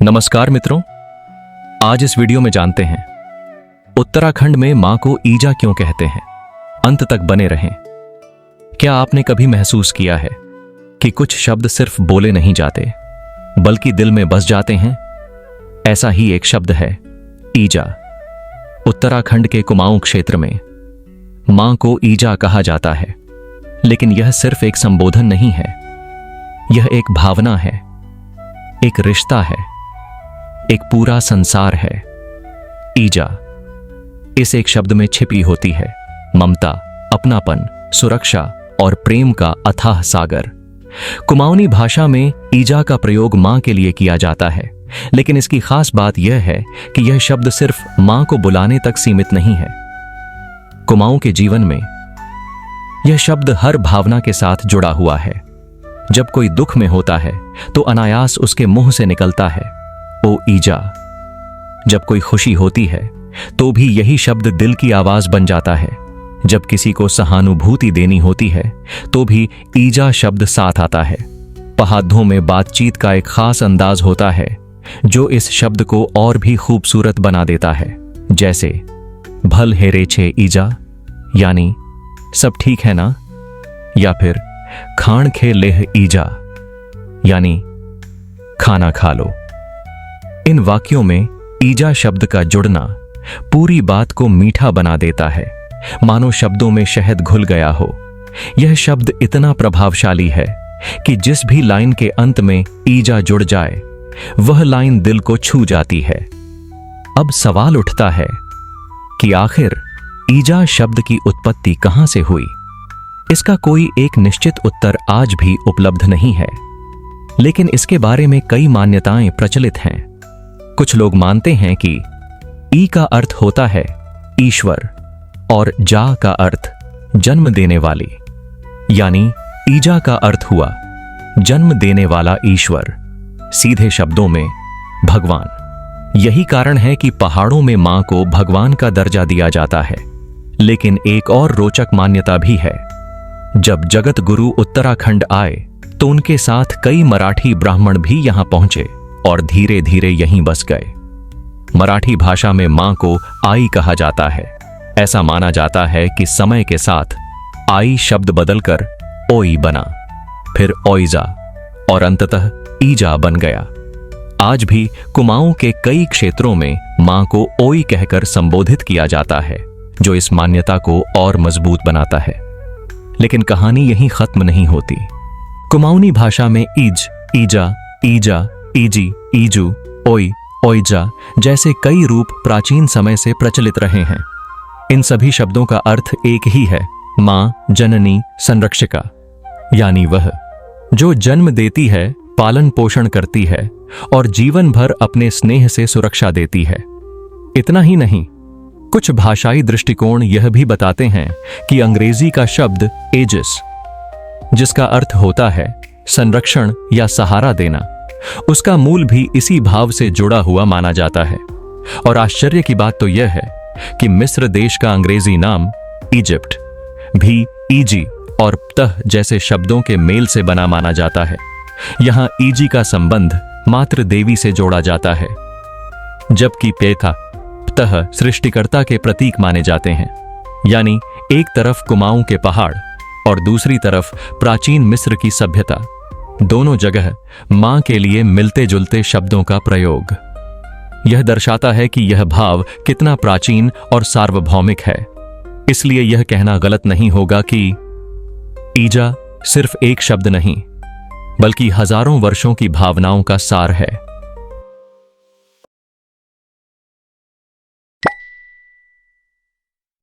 नमस्कार मित्रों, आज इस वीडियो में जानते हैं उत्तराखंड में मां को ईजा क्यों कहते हैं। अंत तक बने रहें। क्या आपने कभी महसूस किया है कि कुछ शब्द सिर्फ बोले नहीं जाते बल्कि दिल में बस जाते हैं? ऐसा ही एक शब्द है ईजा। उत्तराखंड के कुमाऊं क्षेत्र में मां को ईजा कहा जाता है, लेकिन यह सिर्फ एक संबोधन नहीं है। यह एक भावना है, एक रिश्ता है, एक पूरा संसार है। ईजा इस एक शब्द में छिपी होती है ममता, अपनापन, सुरक्षा और प्रेम का अथाह सागर। कुमाऊनी भाषा में ईजा का प्रयोग मां के लिए किया जाता है, लेकिन इसकी खास बात यह है कि यह शब्द सिर्फ मां को बुलाने तक सीमित नहीं है। कुमाऊं के जीवन में यह शब्द हर भावना के साथ जुड़ा हुआ है। जब कोई दुख में होता है तो अनायास उसके मुंह से निकलता है ओ ईजा। जब कोई खुशी होती है तो भी यही शब्द दिल की आवाज बन जाता है। जब किसी को सहानुभूति देनी होती है तो भी ईजा शब्द साथ आता है। पहाड़ों में बातचीत का एक खास अंदाज होता है जो इस शब्द को और भी खूबसूरत बना देता है, जैसे भल हेरे छे ईजा, यानी सब ठीक है ना, या फिर खान खे लेह ईजा, यानी खाना खा लो। इन वाक्यों में ईजा शब्द का जुड़ना पूरी बात को मीठा बना देता है, मानो शब्दों में शहद घुल गया हो। यह शब्द इतना प्रभावशाली है कि जिस भी लाइन के अंत में ईजा जुड़ जाए वह लाइन दिल को छू जाती है। अब सवाल उठता है कि आखिर ईजा शब्द की उत्पत्ति कहां से हुई। इसका कोई एक निश्चित उत्तर आज भी उपलब्ध नहीं है, लेकिन इसके बारे में कई मान्यताएं प्रचलित हैं। कुछ लोग मानते हैं कि ई का अर्थ होता है ईश्वर और जा का अर्थ जन्म देने वाली, यानी ईजा का अर्थ हुआ जन्म देने वाला ईश्वर, सीधे शब्दों में भगवान। यही कारण है कि पहाड़ों में मां को भगवान का दर्जा दिया जाता है। लेकिन एक और रोचक मान्यता भी है। जब जगत गुरु उत्तराखंड आए तो उनके साथ कई मराठी ब्राह्मण भी यहां पहुंचे और धीरे धीरे यहीं बस गए। मराठी भाषा में मां को आई कहा जाता है। ऐसा माना जाता है कि समय के साथ आई शब्द बदलकर ओई बना, फिर ओइजा और अंततः ईजा बन गया। आज भी कुमाऊं के कई क्षेत्रों में मां को ओई कहकर संबोधित किया जाता है, जो इस मान्यता को और मजबूत बनाता है। लेकिन कहानी यहीं खत्म नहीं होती। कुमाऊनी भाषा में ईज, ईजा, ईजा, ईजी, ईजू, ओई, ओइजा जैसे कई रूप प्राचीन समय से प्रचलित रहे हैं। इन सभी शब्दों का अर्थ एक ही है, मां, जननी, संरक्षिका, यानी वह जो जन्म देती है, पालन पोषण करती है और जीवन भर अपने स्नेह से सुरक्षा देती है। इतना ही नहीं, कुछ भाषाई दृष्टिकोण यह भी बताते हैं कि अंग्रेजी का शब्द एजिस, जिसका अर्थ होता है संरक्षण या सहारा देना, उसका मूल भी इसी भाव से जुड़ा हुआ माना जाता है। और आश्चर्य की बात तो यह है कि मिस्र देश का अंग्रेजी नाम इजिप्ट भी ईजी और प्तह जैसे शब्दों के मेल से बना माना जाता है। यहां ईजी का संबंध मातृ देवी से जोड़ा जाता है, जबकि पेथा, प्तह सृष्टिकर्ता के प्रतीक माने जाते हैं। यानी एक तरफ कुमाऊं के पहाड़ और दूसरी तरफ प्राचीन मिस्र की सभ्यता, दोनों जगह मां के लिए मिलते जुलते शब्दों का प्रयोग। यह दर्शाता है कि यह भाव कितना प्राचीन और सार्वभौमिक है। इसलिए यह कहना गलत नहीं होगा कि ईजा सिर्फ एक शब्द नहीं, बल्कि हजारों वर्षों की भावनाओं का सार है।